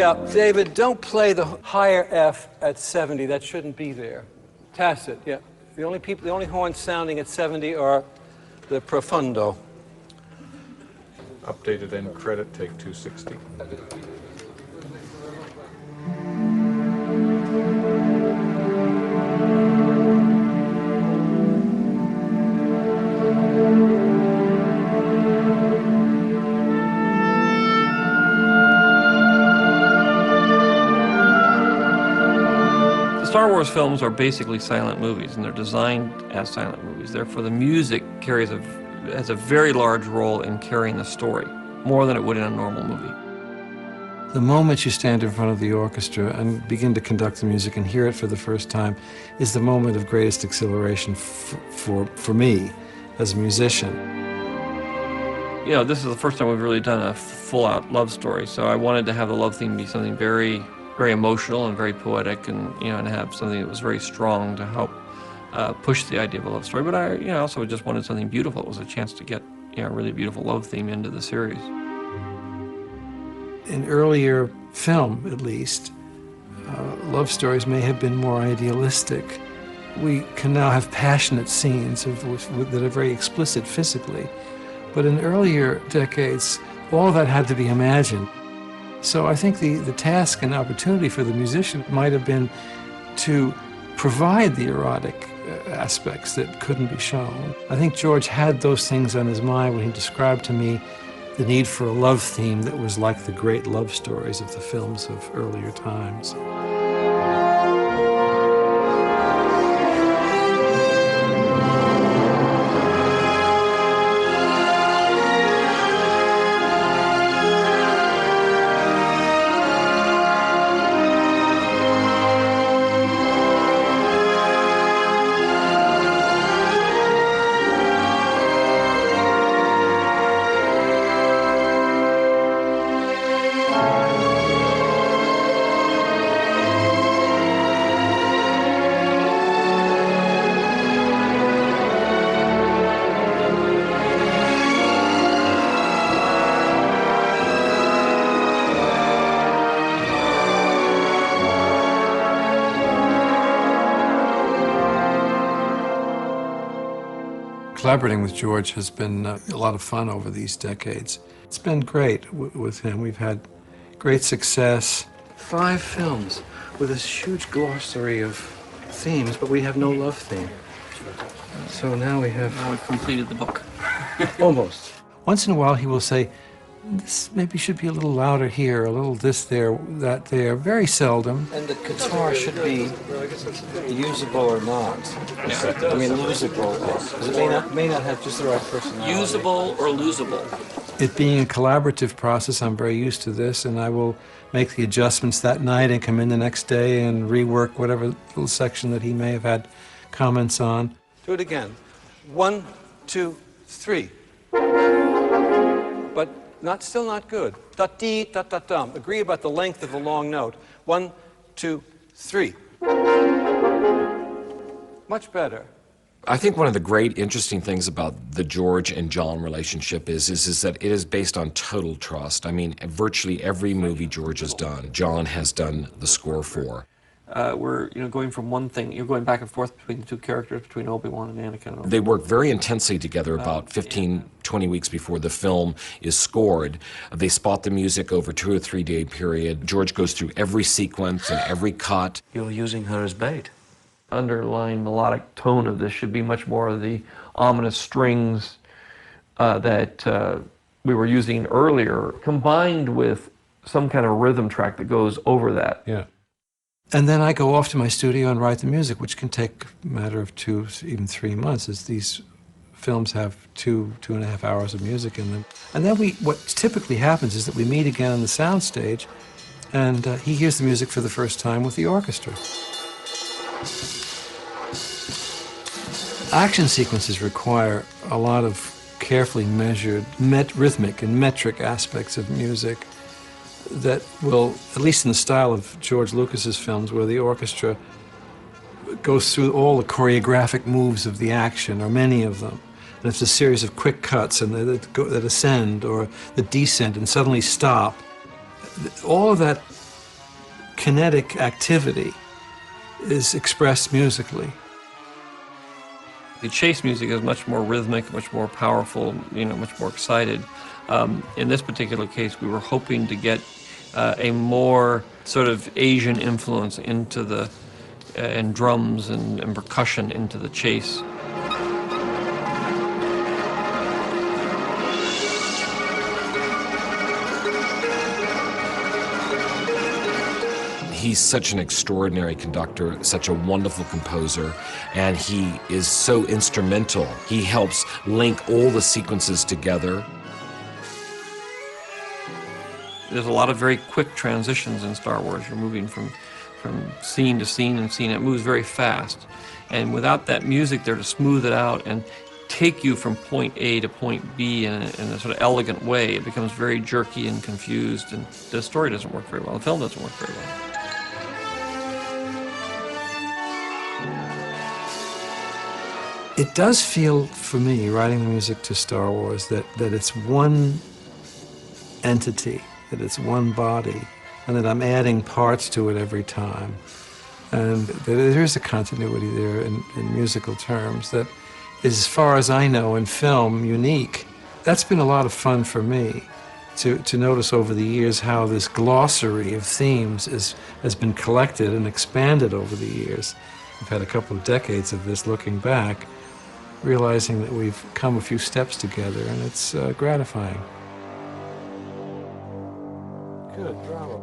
Yeah, David, don't play the higher F at 70. That shouldn't be there. Tacit, yeah. The only horns sounding at 70 are the profundo. Updated end credit, take 260. Star Wars films are basically silent movies, and they're designed as silent movies. Therefore, the music has a very large role in carrying the story, more than it would in a normal movie. The moment you stand in front of the orchestra and begin to conduct the music and hear it for the first time is the moment of greatest exhilaration for me as a musician. You know, this is the first time we've really done a full-out love story, so I wanted to have the love theme be something very emotional and very poetic, and and have something that was very strong to help push the idea of a love story. But I also just wanted something beautiful. It was a chance to get a really beautiful love theme into the series. In earlier film, at least, love stories may have been more idealistic. We can now have passionate scenes that are very explicit physically, but in earlier decades, all of that had to be imagined. So I think the task and opportunity for the musician might have been to provide the erotic aspects that couldn't be shown. I think George had those things on his mind when he described to me the need for a love theme that was like the great love stories of the films of earlier times. Collaborating with George has been a lot of fun over these decades. It's been great with him. We've had great success. 5 films with this huge glossary of themes, but we have no love theme. So now we've completed the book. Almost. Once in a while he will say, this maybe should be a little louder here, a little this there, that there. Very seldom. And the guitar should be usable or not. Yeah. I mean, losable. Because it may not have just the right personality. Usable or losable. It being a collaborative process, I'm very used to this, and I will make the adjustments that night and come in the next day and rework whatever little section that he may have had comments on. Do it again. 1, 2, 3. But still not good. Da-dee, da-da-dum. Agree about the length of the long note. 1, 2, 3. Much better. I think one of the great interesting things about the George and John relationship is that it is based on total trust. I mean, virtually every movie George has done, John has done the score for. We're going from one thing, you're going back and forth between the two characters, between Obi-Wan and Anakin. They work very intensely together about 15, 20 weeks before the film is scored. They spot the music over 2 or 3 day period. George goes through every sequence and every cut. You're using her as bait. Underlying melodic tone of this should be much more of the ominous strings that we were using earlier, combined with some kind of rhythm track that goes over that. Yeah. And then I go off to my studio and write the music, which can take a matter of 2, even 3 months, as these films have 2.5 hours of music in them. And then what typically happens is that we meet again on the soundstage, and he hears the music for the first time with the orchestra. Action sequences require a lot of carefully measured rhythmic and metric aspects of music that will, at least in the style of George Lucas's films, where the orchestra goes through all the choreographic moves of the action, or many of them. And it's a series of quick cuts and that ascend or that descend and suddenly stop. All of that kinetic activity is expressed musically. The chase music is much more rhythmic, much more powerful, much more excited. In this particular case, we were hoping to get a more sort of Asian influence into the, and drums and percussion into the chase. He's such an extraordinary conductor, such a wonderful composer, and he is so instrumental. He helps link all the sequences together. There's a lot of very quick transitions in Star Wars. You're moving from scene to scene and scene. It moves very fast. And without that music there to smooth it out and take you from point A to point B in a sort of elegant way, it becomes very jerky and confused, and the story doesn't work very well. The film doesn't work very well. It does feel, for me, writing the music to Star Wars, that it's one entity, that it's one body, and that I'm adding parts to it every time. And that there is a continuity there in musical terms that is, as far as I know, in film, unique. That's been a lot of fun for me, to notice over the years how this glossary of themes has been collected and expanded over the years. I've had a couple of decades of this looking back, realizing that we've come a few steps together, and it's gratifying. Good, bravo.